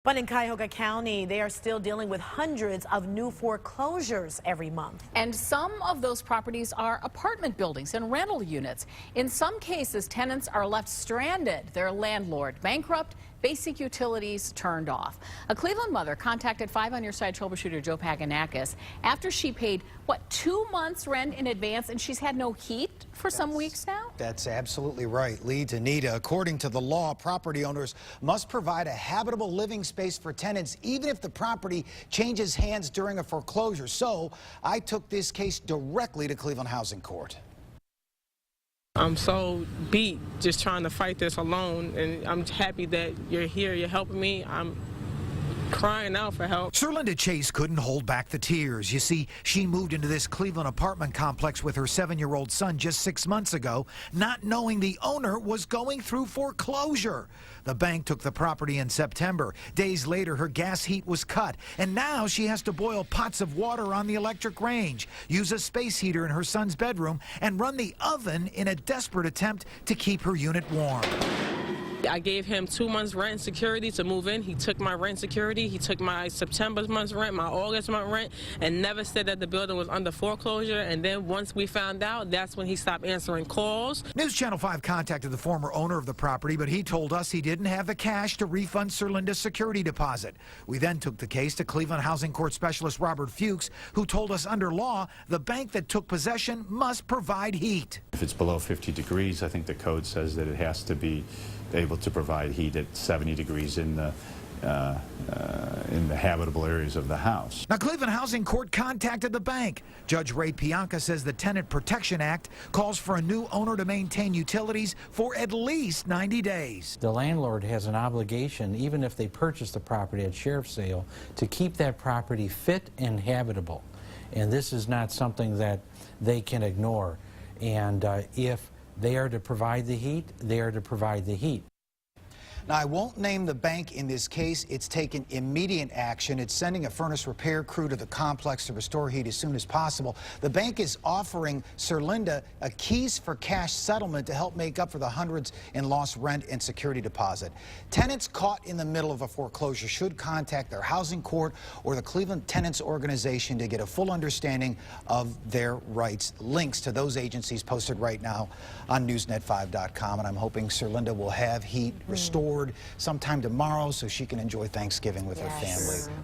But in Cuyahoga County, they are still dealing with hundreds of new foreclosures every month. And some of those properties are apartment buildings and rental units. In some cases, tenants are left stranded, their landlord bankrupt, basic utilities turned off. A Cleveland mother contacted 5 on Your Side troubleshooter Joe Paganakis after she paid, 2 months rent in advance, and she's had no heat for some weeks now? That's absolutely right. Leads Anita. According to the law, property owners must provide a habitable living space for tenants, even if the property changes hands during a foreclosure. So I took this case directly to Cleveland Housing Court. I'm so beat just trying to fight this alone, and I'm happy that you're here, you're helping me. I'm crying out for help. Serlinda Chase couldn't hold back the tears. You see, she moved into this Cleveland apartment complex with her 7-year-old son just 6 months ago, not knowing the owner was going through foreclosure. The bank took the property in September. Days later, her gas heat was cut, and now she has to boil pots of water on the electric range, use a space heater in her son's bedroom, and run the oven in a desperate attempt to keep her unit warm. I gave him 2 months rent and security to move in. He took my rent security. He took my September month's rent, my August month rent, and never said that the building was under foreclosure. And then once we found out, that's when he stopped answering calls. News Channel 5 contacted the former owner of the property, but he told us he didn't have the cash to refund Serlinda's security deposit. We then took the case to Cleveland Housing Court Specialist Robert Fuchs, who told us under law, the bank that took possession must provide heat. If it's below 50 degrees, I think the code says that it has to be able to provide heat at 70 degrees in the habitable areas of the house. Now, Cleveland Housing Court contacted the bank. Judge Ray Pianca says the Tenant Protection Act calls for a new owner to maintain utilities for at least 90 days. The landlord has an obligation, even if they purchase the property at sheriff's sale, to keep that property fit and habitable. And this is not something that they can ignore. And if they are to provide the heat, they are to provide the heat. Now, I won't name the bank in this case. It's taken immediate action. It's sending a furnace repair crew to the complex to restore heat as soon as possible. The bank is offering Serlinda a keys for cash settlement to help make up for the hundreds in lost rent and security deposit. Tenants caught in the middle of a foreclosure should contact their housing court or the Cleveland Tenants Organization to get a full understanding of their rights. Links to those agencies posted right now on newsnet5.com, and I'm hoping Serlinda will have heat restored sometime tomorrow so she can enjoy Thanksgiving with her family.